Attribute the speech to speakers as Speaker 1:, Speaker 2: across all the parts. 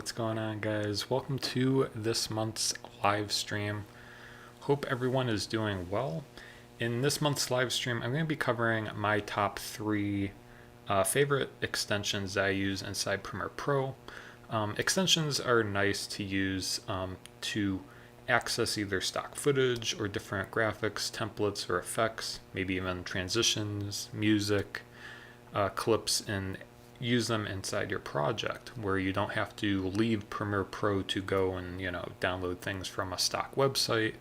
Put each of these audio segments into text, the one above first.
Speaker 1: What's going on, guys? Welcome to this month's live stream. Hope everyone is doing well. In this month's live stream, I'm going to be covering my top three favorite extensions that I use inside Premiere Pro. Extensions are nice to use to access either stock footage or different graphics, templates, or effects, maybe even transitions, music, clips, and use them inside your project where you don't have to leave Premiere Pro to go and download things from a stock website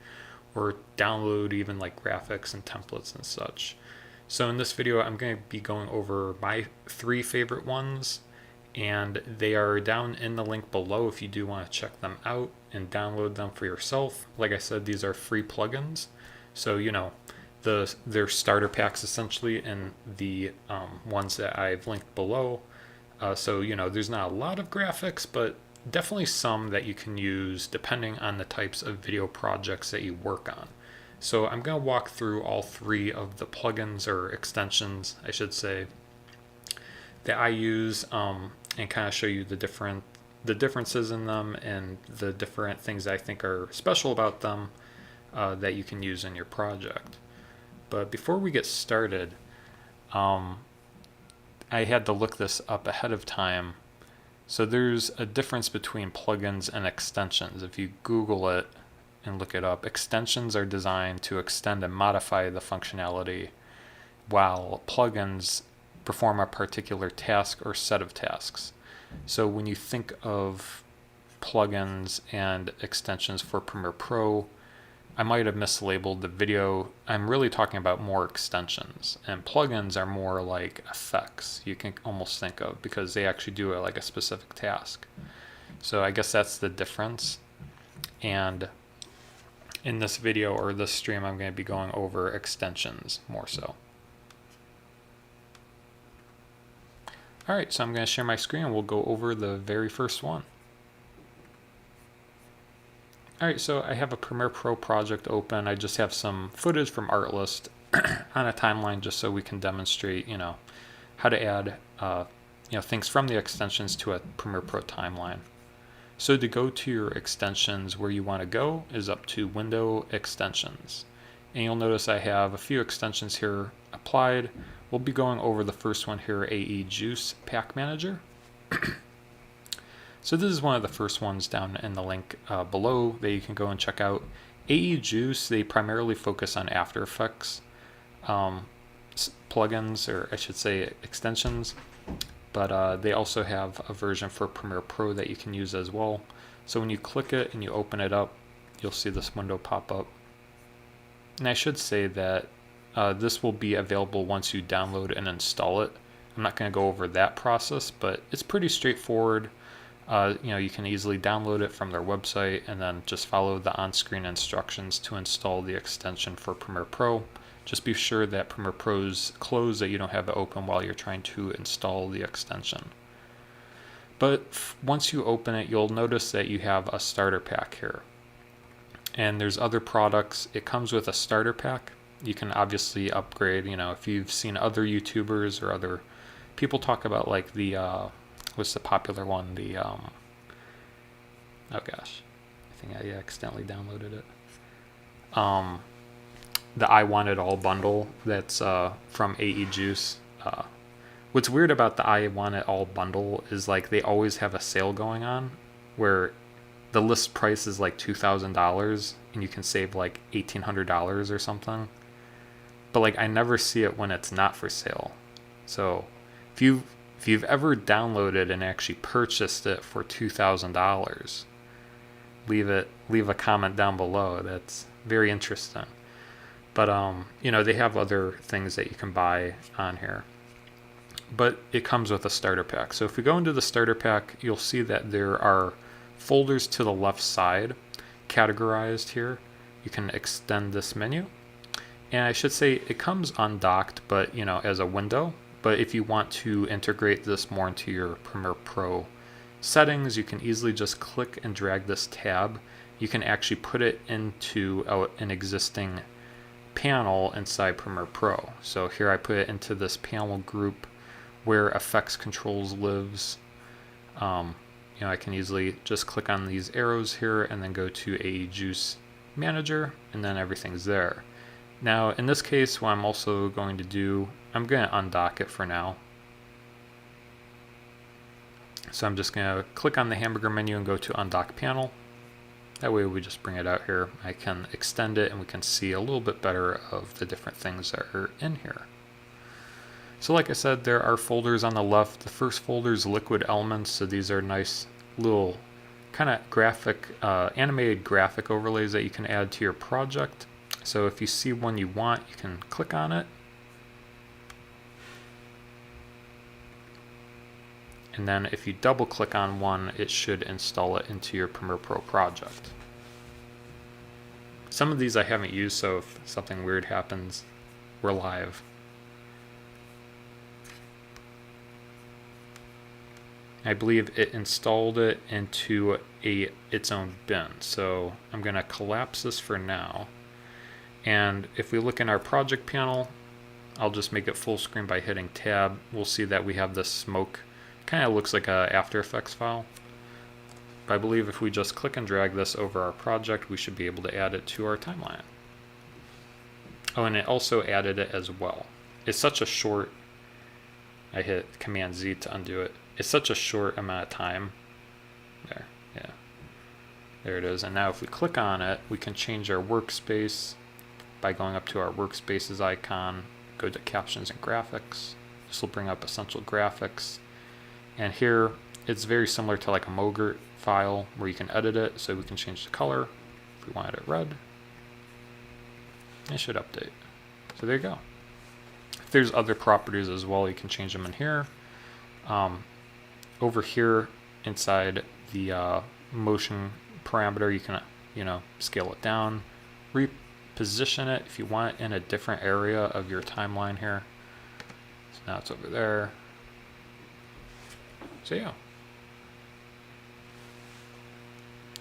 Speaker 1: or download even like graphics and templates and such. So in this video I'm going to be going over my three favorite ones, and they are down in the link below if you do want to check them out and download them for yourself. Like I said, these are free plugins, so they're starter packs essentially, and the ones that I've linked below. So there's not a lot of graphics, but definitely some that you can use depending on the types of video projects that you work on. So I'm going to walk through all three of the plugins, or extensions I should say, that I use, and kind of show you the differences in them and the different things I think are special about them that you can use in your project. But before we get started, I had to look this up ahead of time. So there's a difference between plugins and extensions. If you Google it and look it up, extensions are designed to extend and modify the functionality, while plugins perform a particular task or set of tasks. So when you think of plugins and extensions for Premiere Pro, I might have mislabeled the video. I'm really talking about more extensions, and plugins are more like effects you can almost think of, because they actually do it like a specific task. So I guess that's the difference. And in this video or this stream, I'm going to be going over extensions more so. Alright, so I'm going to share my screen and we'll go over the very first one. Alright, so I have a Premiere Pro project open. I just have some footage from Artlist on a timeline just so we can demonstrate, how to add, things from the extensions to a Premiere Pro timeline. So to go to your extensions, where you want to go is up to Window Extensions. And you'll notice I have a few extensions here applied. We'll be going over the first one here, AE Juice Pack Manager. So this is one of the first ones down in the link below that you can go and check out. AE Juice, they primarily focus on After Effects plugins, or I should say extensions, but they also have a version for Premiere Pro that you can use as well. So when you click it and you open it up, you'll see this window pop up. And I should say that this will be available once you download and install it. I'm not going to go over that process, but it's pretty straightforward. You can easily download it from their website and then just follow the on-screen instructions to install the extension for Premiere Pro. Just be sure that Premiere Pro's closed, that you don't have it open while you're trying to install the extension. But once you open it, you'll notice that you have a starter pack here. And there's other products. It comes with a starter pack. You can obviously upgrade, if you've seen other YouTubers or other people talk about like the what's the popular one? The oh gosh, I think I accidentally downloaded it. The I Want It All bundle that's from AE Juice. What's weird about the I Want It All bundle is like they always have a sale going on where the list price is like $2,000 and you can save like $1,800 or something. But like I never see it when it's not for sale. So if you've ever downloaded and actually purchased it for $2,000, leave a comment down below. That's very interesting. But they have other things that you can buy on here. But it comes with a starter pack. So if we go into the starter pack, you'll see that there are folders to the left side categorized here. You can extend this menu. And I should say it comes undocked, but as a window. But if you want to integrate this more into your Premiere Pro settings, you can easily just click and drag this tab. You can actually put it into an existing panel inside Premiere Pro. So here I put it into this panel group where effects controls lives. I can easily just click on these arrows here and then go to a juice manager, and then everything's there. Now in this case, what I'm also going to do, I'm going to undock it for now. So I'm just going to click on the hamburger menu and go to undock panel. That way we just bring it out here. I can extend it and we can see a little bit better of the different things that are in here. So like I said, there are folders on the left. The first folder is liquid elements. So these are nice little kind of graphic, animated graphic overlays that you can add to your project. So if you see one you want, you can click on it. And then if you double click on one, it should install it into your Premiere Pro project. Some of these I haven't used, so if something weird happens, we're live. I believe it installed it into its own bin. So I'm going to collapse this for now. And if we look in our project panel, I'll just make it full screen by hitting tab. We'll see that we have this smoke. Kind of looks like a After Effects file. But I believe if we just click and drag this over our project, we should be able to add it to our timeline. Oh, and it also added it as well. It's such a short, I hit Command Z to undo it. It's such a short amount of time. There, yeah. There it is. And now if we click on it, we can change our workspace by going up to our workspaces icon, go to captions and graphics. This will bring up essential graphics. And here, it's very similar to like a Mogert file where you can edit it. So we can change the color. If we wanted it red, it should update. So there you go. If there's other properties as well, you can change them in here. Over here inside the motion parameter, you can scale it down, reposition it if you want it in a different area of your timeline here. So now it's over there. So yeah,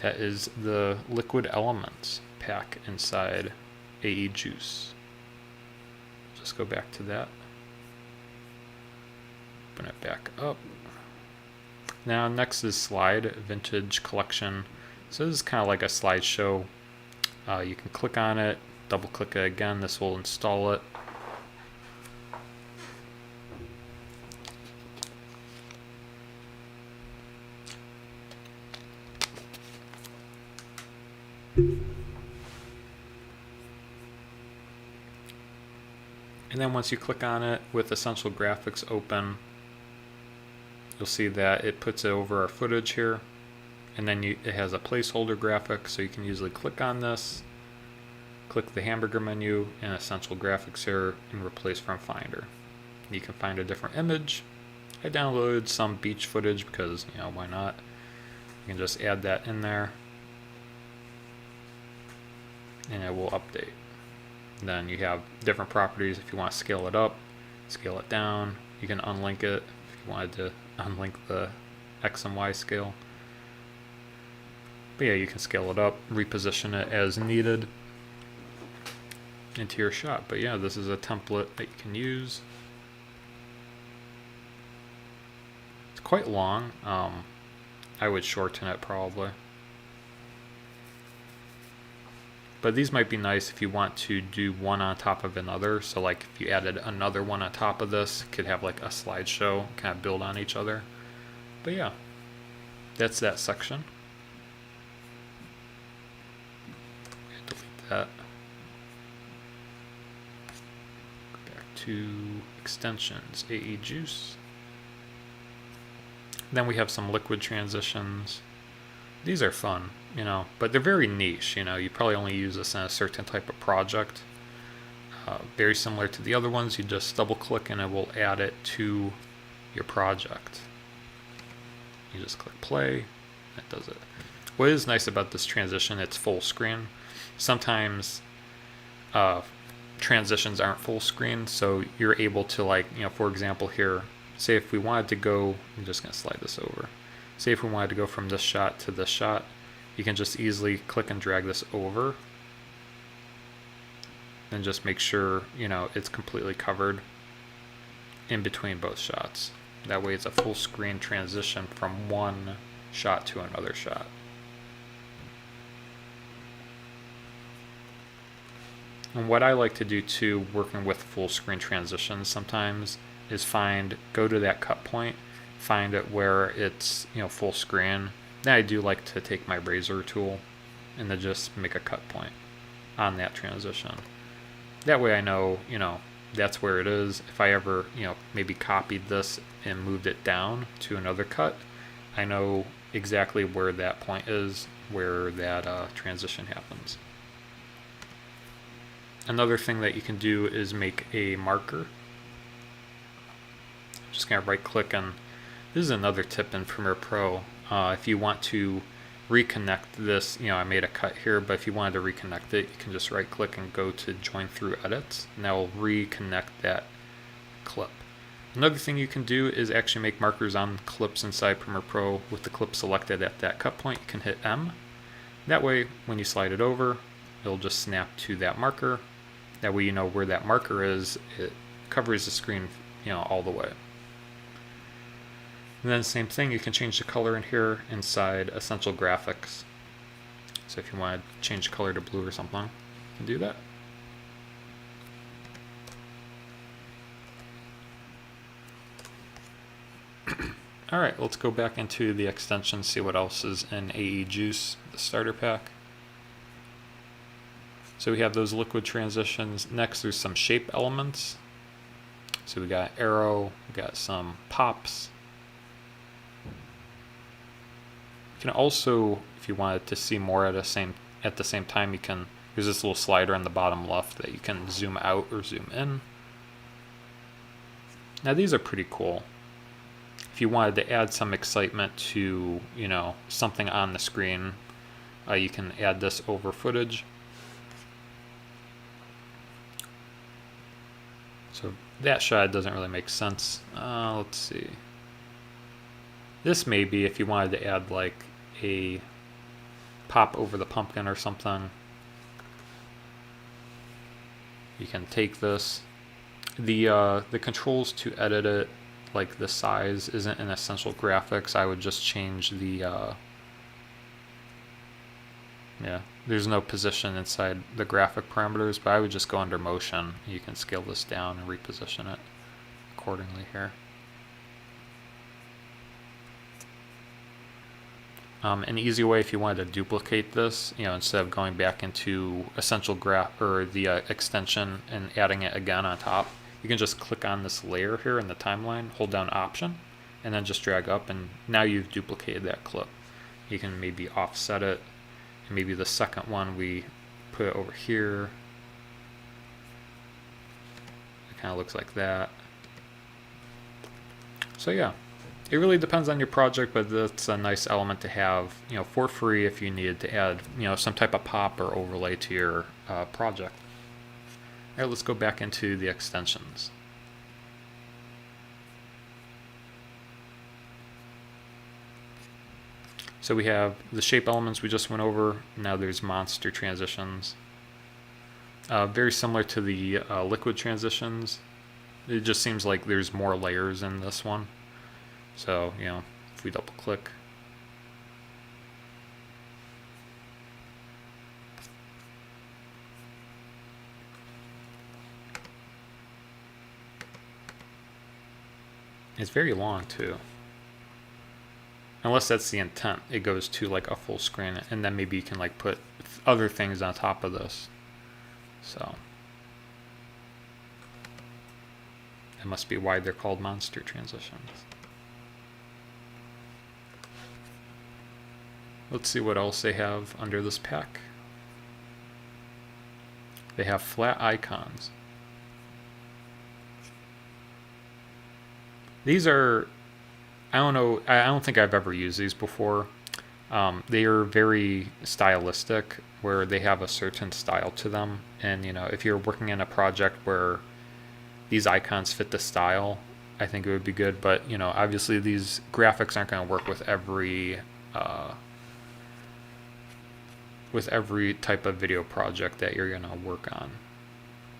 Speaker 1: that is the liquid elements pack inside AE Juice. Just go back to that. Open it back up. Now next is slide vintage collection. So this is kind of like a slideshow. You can click on it, double click it again. This will install it. And then once you click on it with Essential Graphics open, you'll see that it puts it over our footage here, and then it has a placeholder graphic, so you can usually click on this, click the hamburger menu and Essential Graphics here, and replace from Finder. You can find a different image. I downloaded some beach footage because, why not? You can just add that in there, and it will update. And then you have different properties. If you want to scale it up, scale it down, you can unlink it if you wanted to unlink the X and Y scale. But yeah, you can scale it up, reposition it as needed into your shot. But yeah, this is a template that you can use. It's quite long. I would shorten it probably. But these might be nice if you want to do one on top of another. So like if you added another one on top of this, it could have like a slideshow kind of build on each other. But yeah, that's that section. Delete that. Go back to extensions, AE Juice. Then we have some liquid transitions. These are fun, but they're very niche. You probably only use this in a certain type of project. Very similar to the other ones. You just double click and it will add it to your project. You just click play, that does it. What is nice about this transition, it's full screen. Sometimes transitions aren't full screen, so you're able to for example here, say if we wanted to go, I'm just going to slide this over. Say if we wanted to go from this shot to this shot, you can just easily click and drag this over and just make sure, it's completely covered in between both shots. That way it's a full screen transition from one shot to another shot. And what I like to do too, working with full screen transitions sometimes, is go to that cut point, find it where it's, full screen. Then I do like to take my razor tool and then just make a cut point on that transition. That way I know, that's where it is. If I ever, maybe copied this and moved it down to another cut, I know exactly where that point is, where that transition happens. Another thing that you can do is make a marker. Just gonna right click, and this is another tip in Premiere Pro. If you want to reconnect this, I made a cut here, but if you wanted to reconnect it, you can just right click and go to join through edits, and that will reconnect that clip. Another thing you can do is actually make markers on clips inside Premiere Pro. With the clip selected at that cut point, you can hit M. That way, when you slide it over, it'll just snap to that marker. That way you know where that marker is. It covers the screen, all the way. And then same thing, you can change the color in here inside Essential Graphics. So if you want to change the color to blue or something, you can do that. Alright, let's go back into the extension, see what else is in AE Juice, the starter pack. So we have those liquid transitions. Next, there's some shape elements. So we got arrow, we got some pops. You can also, if you wanted to see more at the same time, you can, there's this little slider on the bottom left that you can zoom out or zoom in. Now these are pretty cool. If you wanted to add some excitement to, something on the screen, you can add this over footage. So that shot doesn't really make sense. Let's see. This may be if you wanted to add like a pop over the pumpkin or something. You can take this. The controls to edit it, like the size, isn't in Essential Graphics. I would just change the there's no position inside the graphic parameters, but I would just go under motion. You can scale this down and reposition it accordingly here. An easy way, if you wanted to duplicate this, instead of going back into Essential Graph or the extension and adding it again on top, you can just click on this layer here in the timeline, hold down Option, and then just drag up, and now you've duplicated that clip. You can maybe offset it, and maybe the second one we put it over here. It kind of looks like that. So yeah. It really depends on your project, but that's a nice element to have, for free if you needed to add, some type of pop or overlay to your project. All right, let's go back into the extensions. So we have the shape elements we just went over. Now there's monster transitions. Very similar to the liquid transitions. It just seems like there's more layers in this one. So, if we double click, it's very long too. Unless that's the intent, it goes to like a full screen, and then maybe you can like put other things on top of this. So that must be why they're called monster transitions. Let's see what else they have under this pack. They have flat icons. These are, I don't think I've ever used these before. They are very stylistic, where they have a certain style to them. And if you're working in a project where these icons fit the style, I think it would be good. But obviously these graphics aren't going to work with every type of video project that you're going to work on,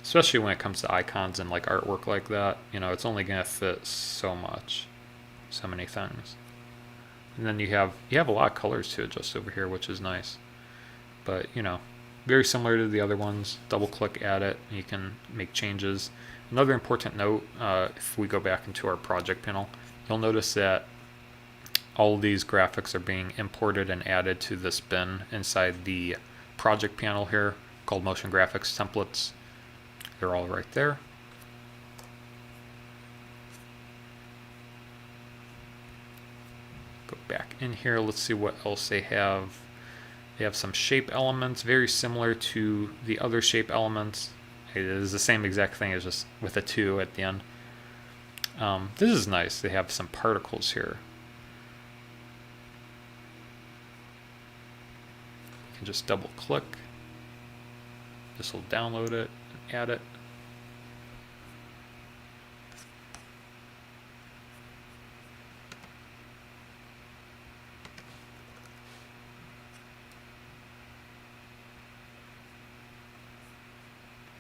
Speaker 1: especially when it comes to icons and like artwork like that. It's only going to fit so many things. And then you have a lot of colors to adjust over here, which is nice. But you know, very similar to the other ones. Double click, add it, and you can make changes. Another important note, if we go back into our project panel, you'll notice that all of these graphics are being imported and added to this bin inside the project panel here called Motion Graphics Templates. They're all right there. Go back in here, let's see what else they have. They have some shape elements, very similar to the other shape elements. It is the same exact thing, as just with a 2 at the end. This is nice, they have some particles here. You can just double click. This will download it and add it.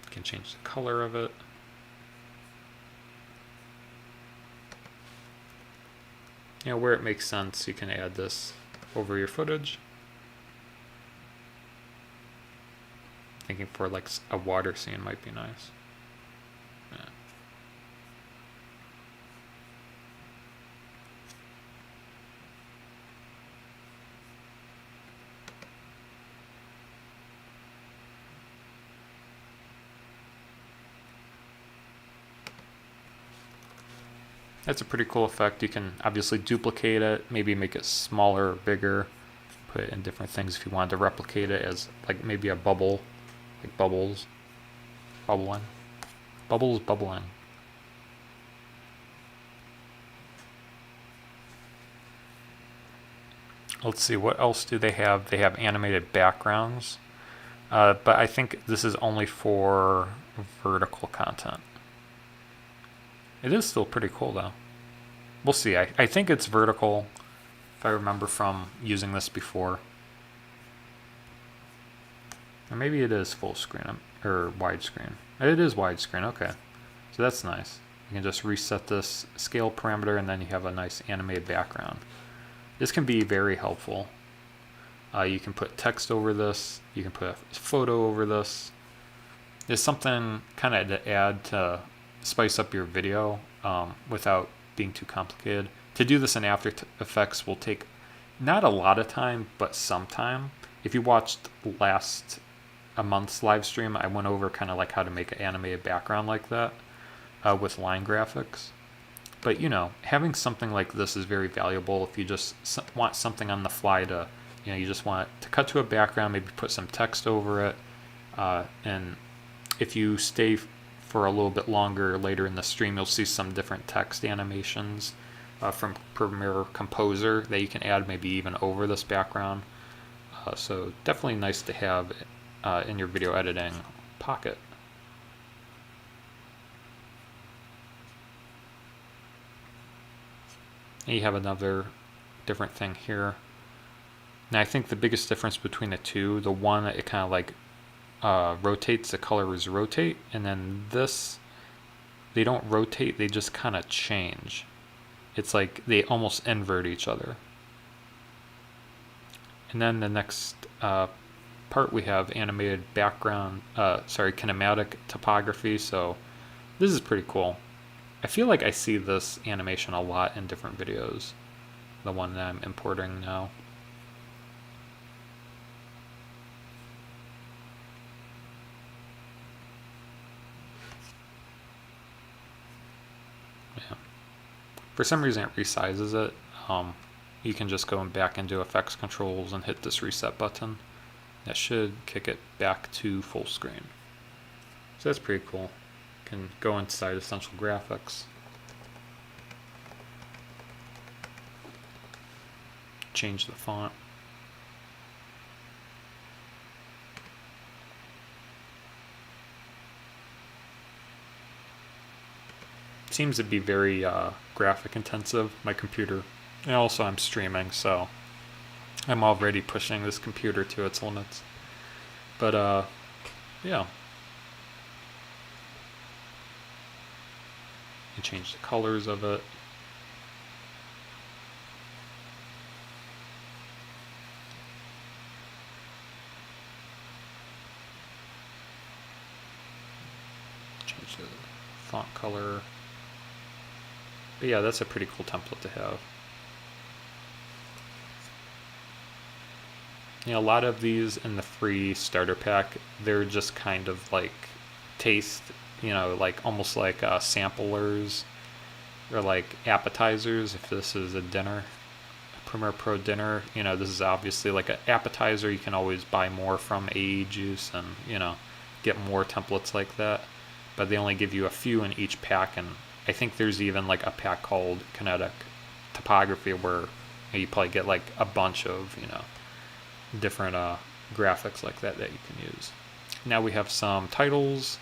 Speaker 1: You can change the color of it. You know, where it makes sense, you can add this over your footage. Thinking for like a water scene might be nice. Yeah. That's a pretty cool effect. You can obviously duplicate it, maybe make it smaller or bigger, put it in different things if you wanted to replicate it as like maybe a bubble, like bubbles, bubbling. Let's see, what else do they have? They have animated backgrounds, but I think this is only for vertical content. It is still pretty cool though. We'll see. I think it's vertical, if I remember from using this before. Or maybe it is full screen, or widescreen. It is widescreen, okay. So that's nice. You can just reset this scale parameter and then you have a nice animated background. This can be very helpful. You can put text over this, you can put a photo over this. There's something kind of to add to spice up your video without being too complicated. To do this in After Effects will take not a lot of time, but some time. If you watched a month's live stream, I went over kind of like how to make an animated background like that with line graphics. But you know, having something like this is very valuable if you just want something on the fly to, you know, you just want to cut to a background, maybe put some text over it, and if you stay for a little bit longer later in the stream, you'll see some different text animations from Premiere Composer that you can add maybe even over this background. So definitely nice to have in your video editing pocket. And you have another different thing here. Now I think the biggest difference between the two, the one it kind of like rotates, the colors rotate, and then this, they don't rotate, they just kind of change. It's like they almost invert each other. And then the next part we have animated background, kinematic topography. So this is pretty cool. I feel like I see this animation a lot in different videos, the one that I'm importing now. Yeah. For some reason it resizes it. You can just go back into effects controls and hit this reset button. That should kick it back to full screen. So that's pretty cool. Can go inside Essential Graphics. Change the font. Seems to be very graphic intensive, my computer. And also I'm streaming, so I'm already pushing this computer to its limits. But yeah. You change the colors of it. font color. But yeah, that's a pretty cool template to have. You know, a lot of these in the free starter pack, they're just kind of like taste, you know, like almost like samplers or like appetizers. If this is a dinner, a Premiere Pro dinner, you know, this is obviously like an appetizer. You can always buy more from AE Juice and, you know, get more templates like that. But they only give you a few in each pack, and I think there's even like a pack called Kinetic Topography where you probably get like a bunch of, you know, different graphics like that you can use. Now we have some titles.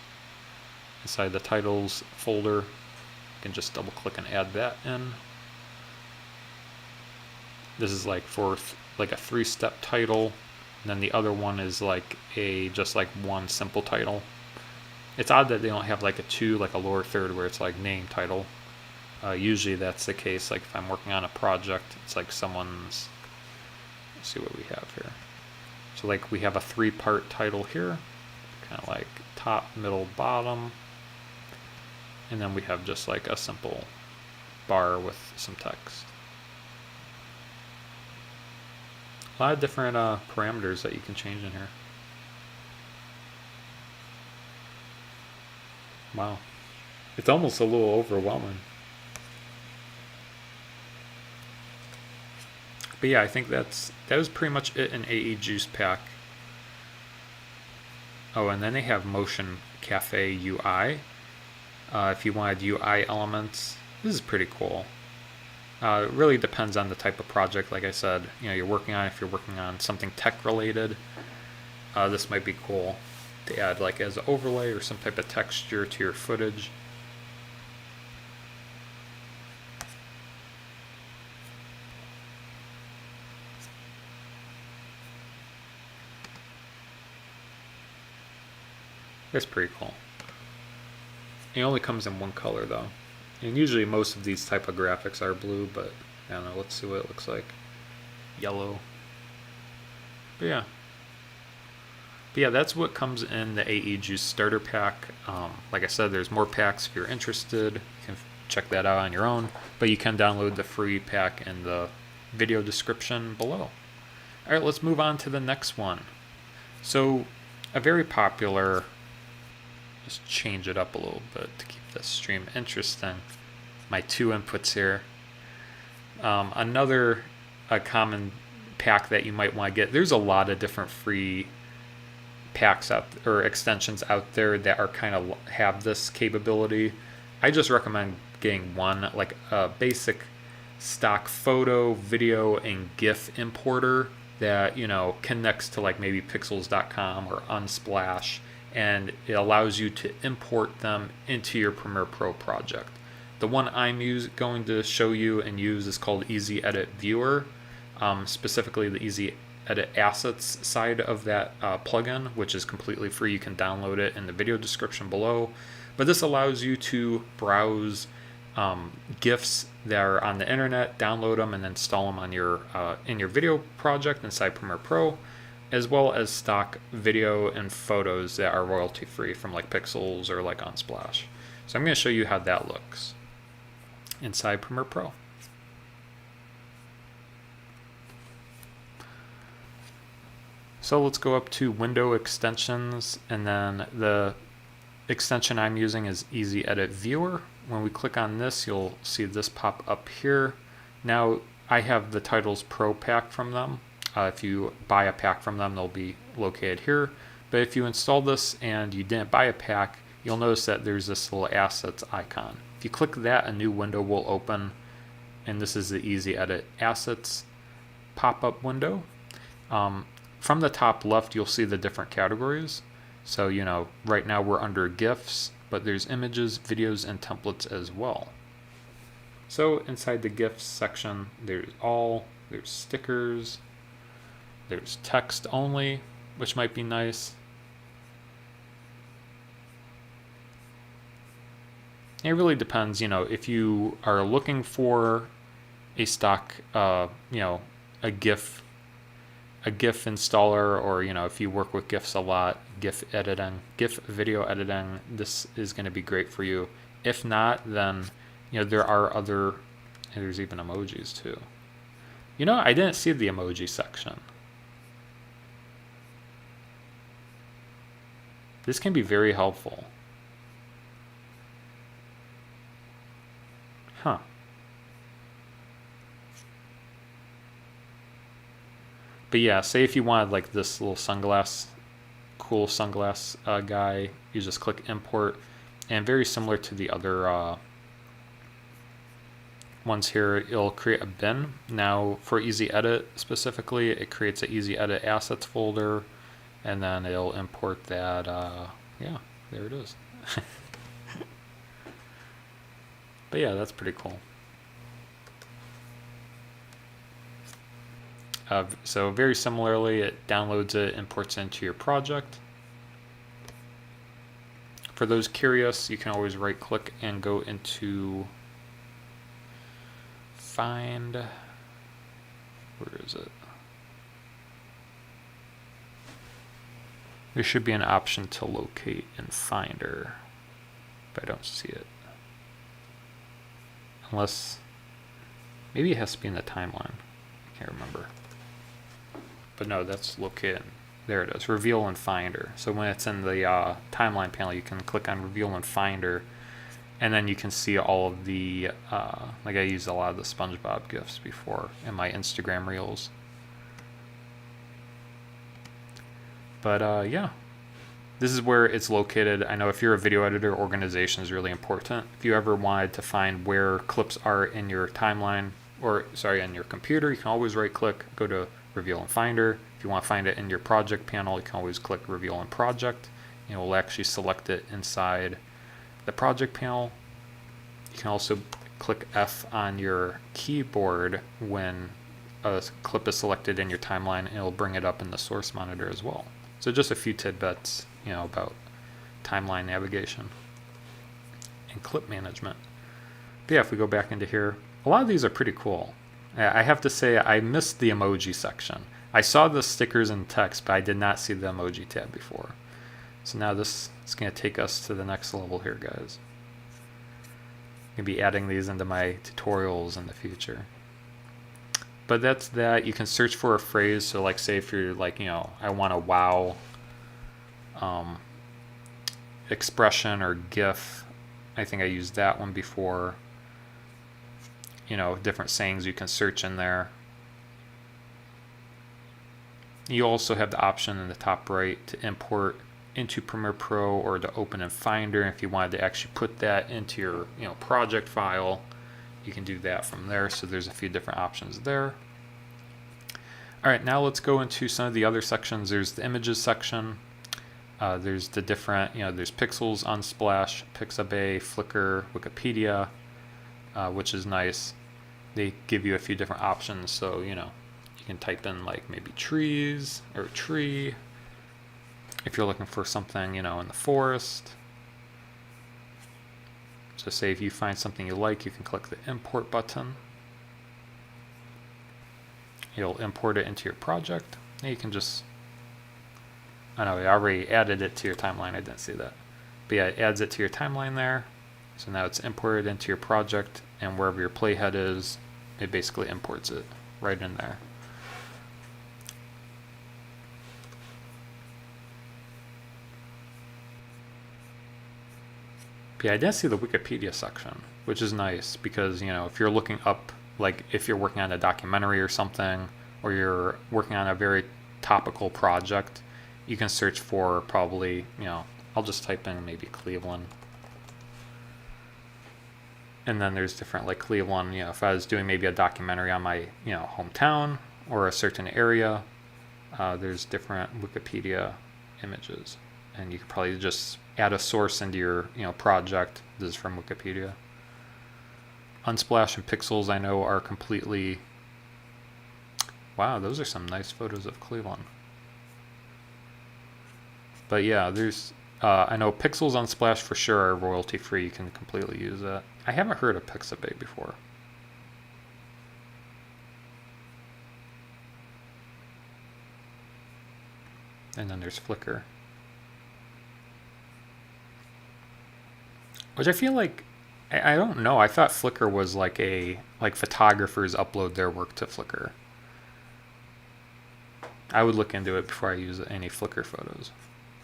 Speaker 1: Inside the titles folder, you can just double click and add that in. This is like for like a 3-step title, and then the other one is like just like one simple title. It's odd that they don't have like a 2, like a lower third where it's like name title. Usually that's the case. Like if I'm working on a project, it's like someone's. Let's see what we have here. So like we have a 3-part title here, kind of like top, middle, bottom, and then we have just like a simple bar with some text. A lot of different parameters that you can change in here. Wow, it's almost a little overwhelming. But yeah, I think that was pretty much it in AE Juice pack. Oh, and then they have Motion Cafe UI. If you wanted UI elements, this is pretty cool. It really depends on the type of project. Like I said, you know, you're working on. If you're working on something tech related, this might be cool to add like as an overlay or some type of texture to your footage. That's pretty cool. It only comes in one color though. And usually most of these type of graphics are blue, but I don't know, let's see what it looks like. Yellow. But yeah, that's what comes in the AE Juice starter pack. Like I said, there's more packs if you're interested. You can check that out on your own, but you can download the free pack in the video description below. All right, let's move on to the next one. So a very popular, just change it up a little bit to keep this stream interesting. My 2 inputs here. Another common pack that you might want to get. There's a lot of different free packs out or extensions out there that are kind of have this capability. I just recommend getting one, like a basic stock photo, video, and GIF importer that, you know, connects to like maybe pixels.com or Unsplash, and it allows you to import them into your Premiere Pro project. The one I'm going to show you and use is called EasyEdit Viewer, specifically the EasyEdit Assets side of that plugin, which is completely free. You can download it in the video description below. But this allows you to browse GIFs that are on the internet, download them, and install them on your in your video project inside Premiere Pro, as well as stock video and photos that are royalty free from like Pixels or like Unsplash. So I'm going to show you how that looks inside Premiere Pro. So let's go up to Window Extensions, and then the extension I'm using is EasyEdit Viewer. When we click on this, you'll see this pop up here. Now I have the Titles Pro pack from them. If you buy a pack from them, they'll be located here. But if you install this and you didn't buy a pack, you'll notice that there's this little assets icon. If you click that, a new window will open, and this is the EasyEdit Assets pop-up window. From the top left, you'll see the different categories. So, you know, right now we're under GIFs, but there's images, videos, and templates as well. So inside the GIFs section, there's stickers, there's text only, which might be nice. It really depends, you know, if you are looking for a stock, you know, a GIF installer, or, you know, if you work with GIFs a lot, GIF video editing, this is going to be great for you. If not, then there are other, and there's even emojis too. I didn't see the emoji section. This can be very helpful. Huh. But yeah, say if you wanted like this little sunglass, cool sunglass guy, you just click import, and very similar to the other ones here, it'll create a bin. Now for EasyEdit specifically, it creates an EasyEdit assets folder, and then it'll import that. Yeah, there it is. But yeah, that's pretty cool. So very similarly, it downloads it, imports it into your project. For those curious, you can always right click and go into Find. Where is it? There should be an option to locate in Finder, but I don't see it. Unless, maybe it has to be in the timeline. I can't remember. But no, that's located. There it is, Reveal in Finder. So when it's in the timeline panel, you can click on Reveal in Finder, and then you can see all of the, like I used a lot of the SpongeBob GIFs before in my Instagram Reels. But yeah, this is where it's located. I know if you're a video editor, organization is really important. If you ever wanted to find where clips are in your timeline, or sorry, on your computer, you can always right click, go to Reveal in Finder. If you want to find it in your project panel, you can always click Reveal in Project. It will actually select it inside the project panel. You can also click F on your keyboard when a clip is selected in your timeline, and it'll bring it up in the source monitor as well. So just a few tidbits, about timeline navigation and clip management. But yeah, if we go back into here, a lot of these are pretty cool. I have to say I missed the emoji section. I saw the stickers and text, but I did not see the emoji tab before. So now this is going to take us to the next level here, guys. I'm going to be adding these into my tutorials in the future. But that's that. You can search for a phrase. So like say if you're like, I want a wow expression or GIF. I think I used that one before. Different sayings you can search in there. You also have the option in the top right to import into Premiere Pro or to open in Finder. If you wanted to actually put that into your project file, you can do that from there. So there's a few different options there. All right, now let's go into some of the other sections. There's the images section. There's the different, there's Pixels, Unsplash, Pixabay, Flickr, Wikipedia, which is nice. They give you a few different options. So, you can type in like maybe trees or tree. If you're looking for something, in the forest. So say if you find something you like, you can click the import button. You'll import it into your project. And you can just, I know I already added it to your timeline. I didn't see that. But yeah, it adds it to your timeline there. So now it's imported into your project, and wherever your playhead is, it basically imports it right in there. Yeah, I didn't see the Wikipedia section, which is nice because, if you're looking up, like if you're working on a documentary or something, or you're working on a very topical project, you can search for probably, I'll just type in maybe Cleveland. And then there's different like Cleveland, if I was doing maybe a documentary on my, hometown or a certain area, there's different Wikipedia images. And you could probably just add a source into your project. This is from Wikipedia. Unsplash and Pixels I know are completely, wow, those are some nice photos of Cleveland. But yeah, there's I know Pixels, Unsplash for sure are royalty free. You can completely use that. I haven't heard of Pixabay before. And then there's Flickr, which I feel like I don't know. I thought Flickr was like photographers upload their work to Flickr. I would look into it before I use any Flickr photos.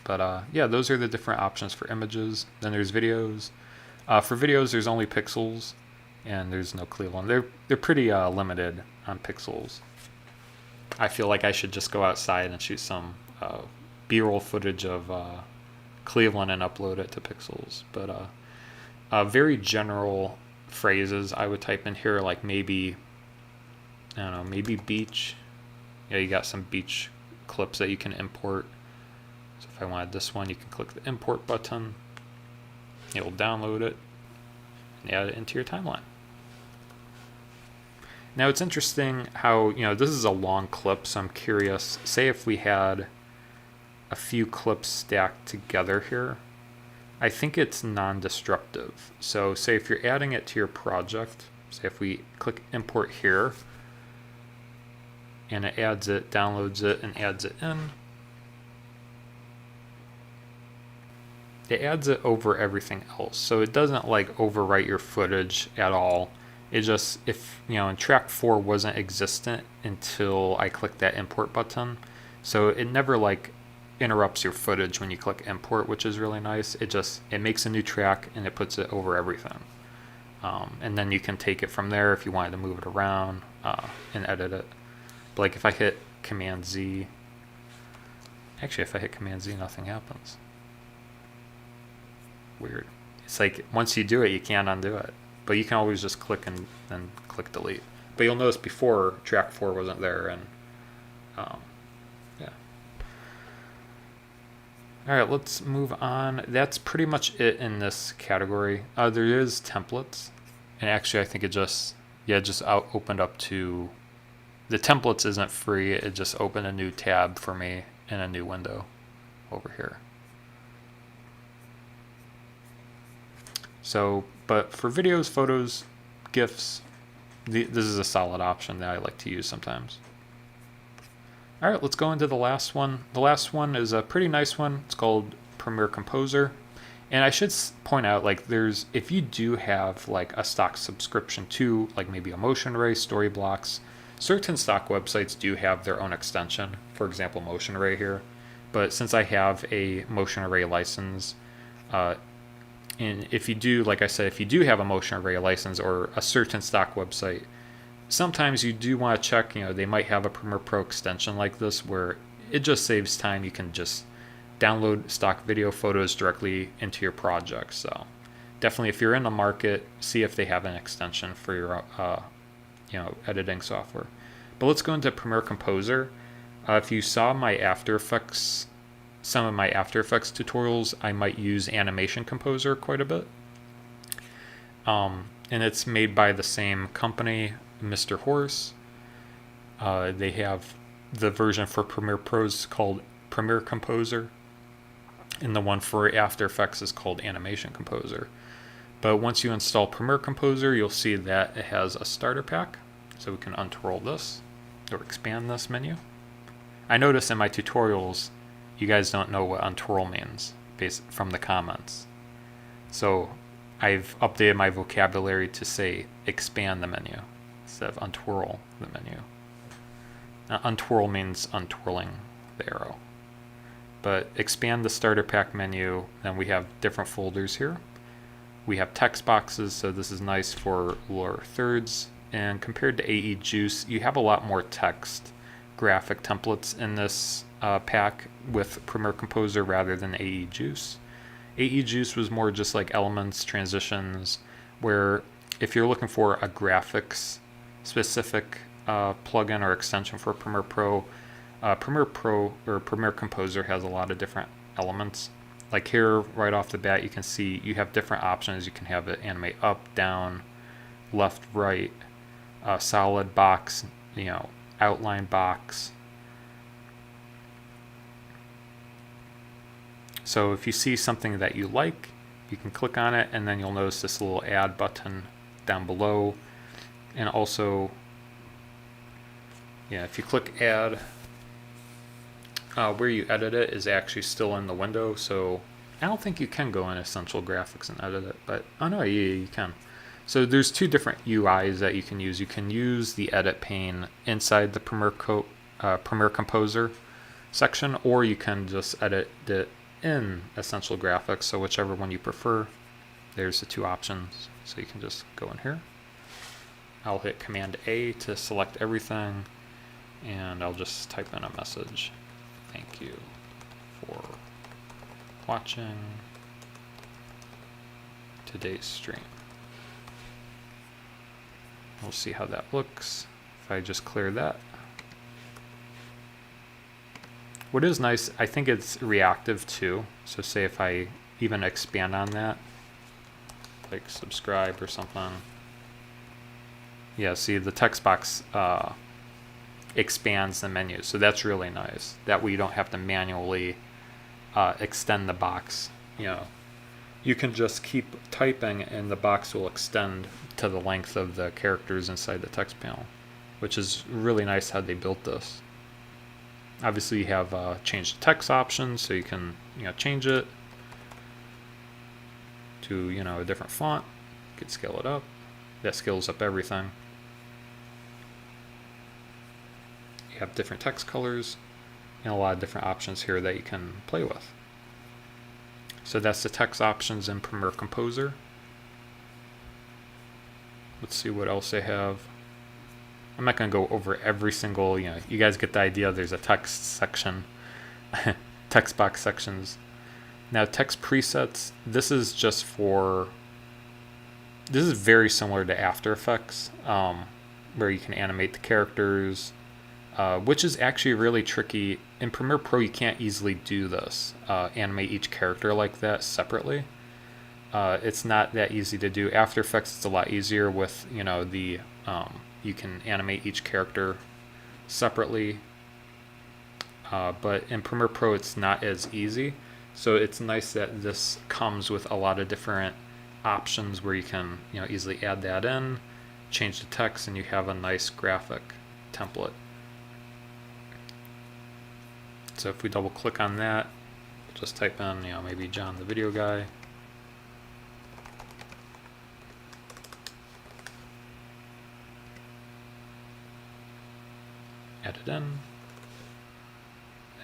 Speaker 1: But yeah, those are the different options for images. Then there's videos. For videos, there's only pixels, and there's no Cleveland. They're pretty limited on pixels. I feel like I should just go outside and shoot some B-roll footage of Cleveland and upload it to pixels. But very general phrases I would type in here, like maybe, I don't know, maybe beach. Yeah, you got some beach clips that you can import. So if I wanted this one, you can click the import button. You'll download it and add it into your timeline. Now it's interesting how, this is a long clip, so I'm curious, say if we had a few clips stacked together here, I think it's non-destructive. So say if you're adding it to your project, say if we click import here, and it adds it, downloads it, and adds it in, it adds it over everything else. So it doesn't like overwrite your footage at all. It just, if, and track 4 wasn't existent until I clicked that import button. So it never like interrupts your footage when you click import, which is really nice. It makes a new track and it puts it over everything. And then you can take it from there if you wanted to move it around and edit it. But like if I hit Command Z, actually if I hit Command Z, nothing happens. Weird. It's like once you do it, you can't undo it. But you can always just click and then click delete. But you'll notice before track 4 wasn't there, and yeah. All right, let's move on. That's pretty much it in this category. There is templates, and actually I think it just opened up to the templates isn't free. It just opened a new tab for me in a new window over here. So, but for videos, photos, GIFs, this is a solid option that I like to use sometimes. All right, let's go into the last one. The last one is a pretty nice one. It's called Premiere Composer. And I should point out, like, if you do have like a stock subscription to like maybe a Motion Array, Storyblocks, certain stock websites do have their own extension. For example, Motion Array here. But since I have a Motion Array license, and if you do, like I said, if you do have a Motion Array license or a certain stock website, sometimes you do want to check, they might have a Premiere Pro extension like this where it just saves time. You can just download stock video photos directly into your project. So definitely if you're in the market, see if they have an extension for your editing software. But let's go into Premiere Composer. If you saw my some of my After Effects tutorials, I might use Animation Composer quite a bit. And it's made by the same company, Mr. Horse. They have the version for Premiere Pros called Premiere Composer, and the one for After Effects is called Animation Composer. But once you install Premiere Composer, you'll see that it has a starter pack. So we can untwirl this or expand this menu. I notice in my tutorials, you guys don't know what untwirl means based from the comments. So I've updated my vocabulary to say expand the menu instead of untwirl the menu. Now, untwirl means untwirling the arrow. But expand the starter pack menu, then we have different folders here. We have text boxes, so this is nice for lower thirds. And compared to AE Juice, you have a lot more text graphic templates in this pack with Premiere Composer rather than AE Juice. AE Juice was more just like elements, transitions, where if you're looking for a graphics specific plugin or extension for Premiere Pro, Premiere Pro or Premiere Composer has a lot of different elements. Like here, right off the bat, you can see you have different options. You can have it animate up, down, left, right, solid box, outline box. So if you see something that you like, you can click on it, and then you'll notice this little add button down below. And also, if you click add, where you edit it is actually still in the window. So I don't think you can go in Essential Graphics and edit it, but oh no, yeah, you can. So there's two different UIs that you can use. You can use the edit pane inside the Premiere Composer section, or you can just edit it in Essential Graphics. So whichever one you prefer, there's the two options. So you can just go in here. I'll hit Command A to select everything, and I'll just type in a message. Thank you for watching today's stream. We'll see how that looks if I just clear that. What is nice, I think it's reactive too. So say if I even expand on that, like subscribe or something. Yeah, see the text box expands the menu. So that's really nice. That way you don't have to manually extend the box. You know, you can just keep typing and the box will extend to the length of the characters inside the text panel, which is really nice how they built this. Obviously you have change the text options, so you can change it to a different font. You can scale it up. That scales up everything. You have different text colors and a lot of different options here that you can play with. So that's the text options in Premiere Composer. Let's see what else they have. I'm not going to go over every single, you guys get the idea. There's a text section, text box sections. Now text presets, this is very similar to After Effects, where you can animate the characters, which is actually really tricky. In Premiere Pro, you can't easily do this, animate each character like that separately. It's not that easy to do. After Effects, it's a lot easier with, you can animate each character separately, but in Premiere Pro, it's not as easy. So it's nice that this comes with a lot of different options where you can, easily add that in, change the text, and you have a nice graphic template. So if we double click on that, just type in, maybe John the video guy. Add it in.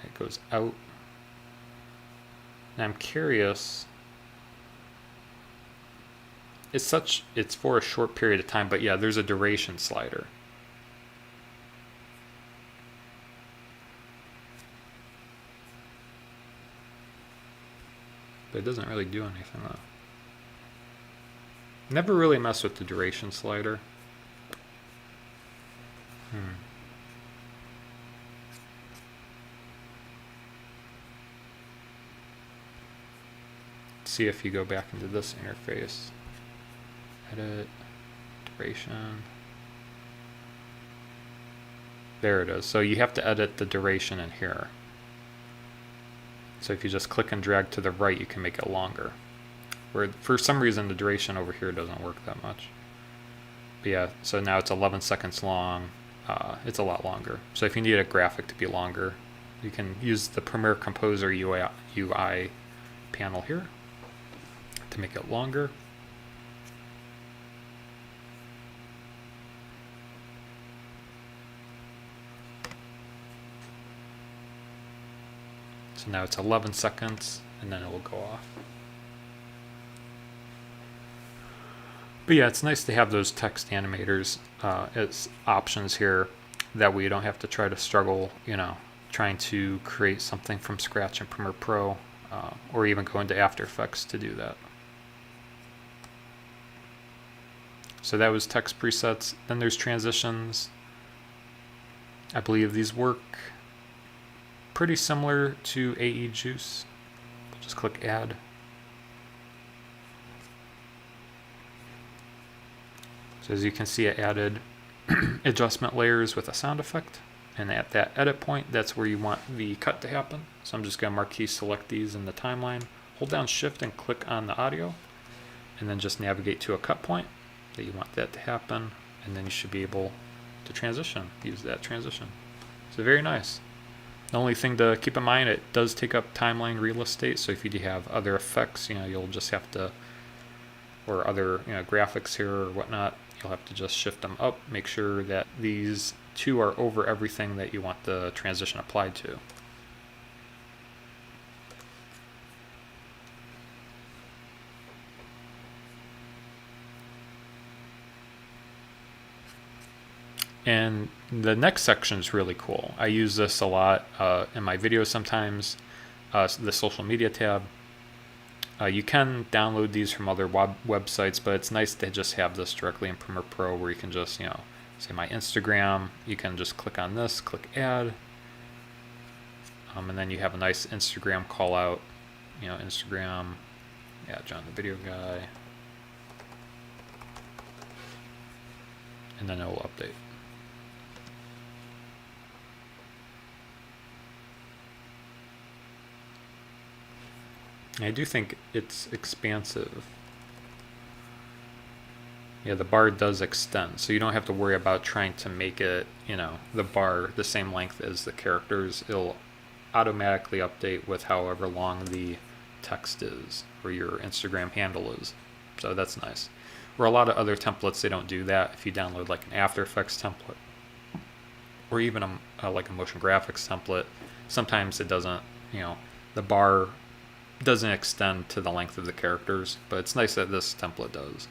Speaker 1: It goes out. Now I'm curious. It's for a short period of time, but yeah, there's a duration slider. But it doesn't really do anything though. Never really mess with the duration slider. See if you go back into this interface. Edit, duration. There it is. So you have to edit the duration in here. So if you just click and drag to the right, you can make it longer. Where for some reason the duration over here doesn't work that much. But yeah, so now it's 11 seconds long. It's a lot longer. So if you need a graphic to be longer, you can use the Premiere Composer UI panel here to make it longer. So now it's 11 seconds and then it will go off. But yeah, it's nice to have those text animators as options here. That way you don't have to try to struggle, trying to create something from scratch in Premiere Pro, or even go into After Effects to do that. So that was text presets. Then there's transitions. I believe these work pretty similar to AE Juice. Just click Add. So as you can see, it added adjustment layers with a sound effect. And at that edit point, that's where you want the cut to happen. So I'm just going to marquee select these in the timeline. Hold down Shift and click on the audio. And then just navigate to a cut point that you want that to happen. And then you should be able to transition, use that transition. So very nice. The only thing to keep in mind, it does take up timeline real estate. So if you do have other effects, you'll just have to, or other graphics here or whatnot, you'll have to just shift them up. Make sure that these two are over everything that you want the transition applied to. And the next section is really cool. I use this a lot in my videos sometimes, the social media tab. You can download these from other websites, but it's nice to just have this directly in Premiere Pro where you can just, say my Instagram, you can just click on this, click add, and then you have a nice Instagram call out, Instagram, yeah, John the Video Guy, and then it will update. I do think it's expansive. Yeah, the bar does extend, so you don't have to worry about trying to make it, the bar the same length as the characters. It'll automatically update with however long the text is, or your Instagram handle is. So that's nice. Where a lot of other templates, they don't do that. If you download like an After Effects template, or even like a motion graphics template, sometimes it doesn't, the bar doesn't extend to the length of the characters, but it's nice that this template does.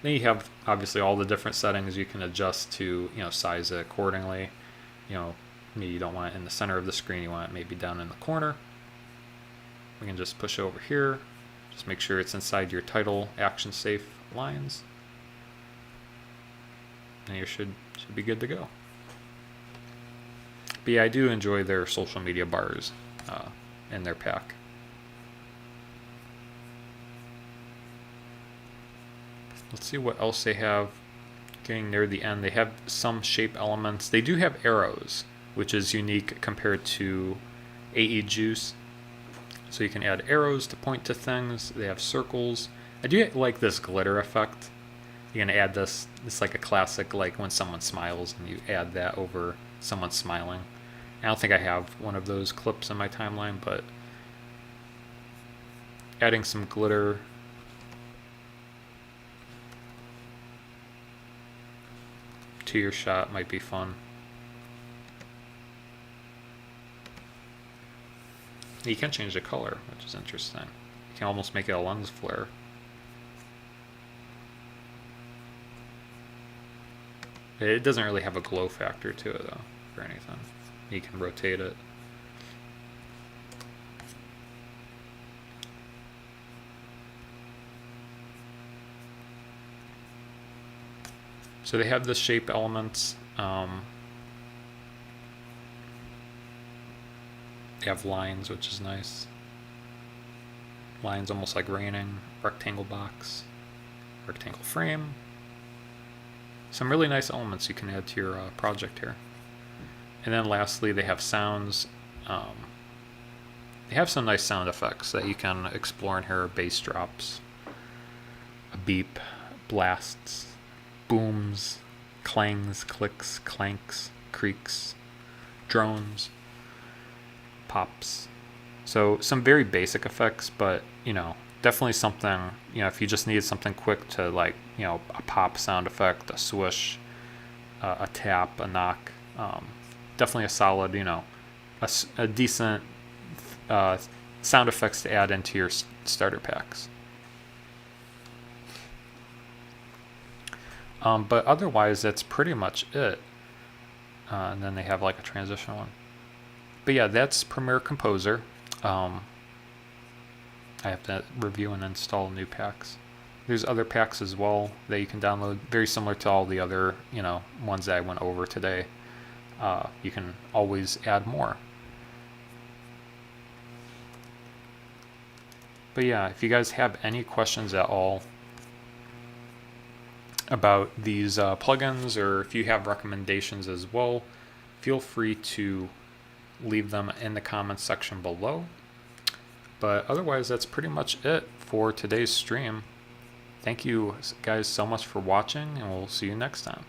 Speaker 1: Then you have obviously all the different settings you can adjust to, size it accordingly. Maybe you don't want it in the center of the screen, you want it maybe down in the corner. We can just push over here, just make sure it's inside your title action safe lines, and you should be good to go. But yeah, I do enjoy their social media bars in their pack. Let's see what else they have. Getting near the end, they have some shape elements. They do have arrows, which is unique compared to AE Juice. So you can add arrows to point to things. They have circles. I do like this glitter effect. You can add this. It's like a classic, like when someone smiles and you add that over someone smiling. I don't think I have one of those clips in my timeline, but adding some glitter to your shot might be fun. You can change the color, which is interesting. You can almost make it a lens flare. It doesn't really have a glow factor to it though, or anything. You can rotate it. So they have the shape elements. They have lines, which is nice. Lines almost like raining. Rectangle box. Rectangle frame. Some really nice elements you can add to your project here. And then lastly, they have sounds. They have some nice sound effects that you can explore in here. Bass drops, a beep, blasts, booms, clangs, clicks, clanks, creaks, drones, pops. So some very basic effects, but definitely something, if you just needed something quick to like, a pop sound effect, a swish, a tap, a knock, definitely a solid, a decent sound effects to add into your starter packs. But otherwise, that's pretty much it. And then they have like a transition one. But yeah, that's Premiere Composer. I have to review and install new packs. There's other packs as well that you can download, very similar to all the other, ones that I went over today. You can always add more. But yeah, if you guys have any questions at all about these plugins, or if you have recommendations as well, feel free to leave them in the comments section below. But otherwise, that's pretty much it for today's stream. Thank you guys so much for watching, and we'll see you next time.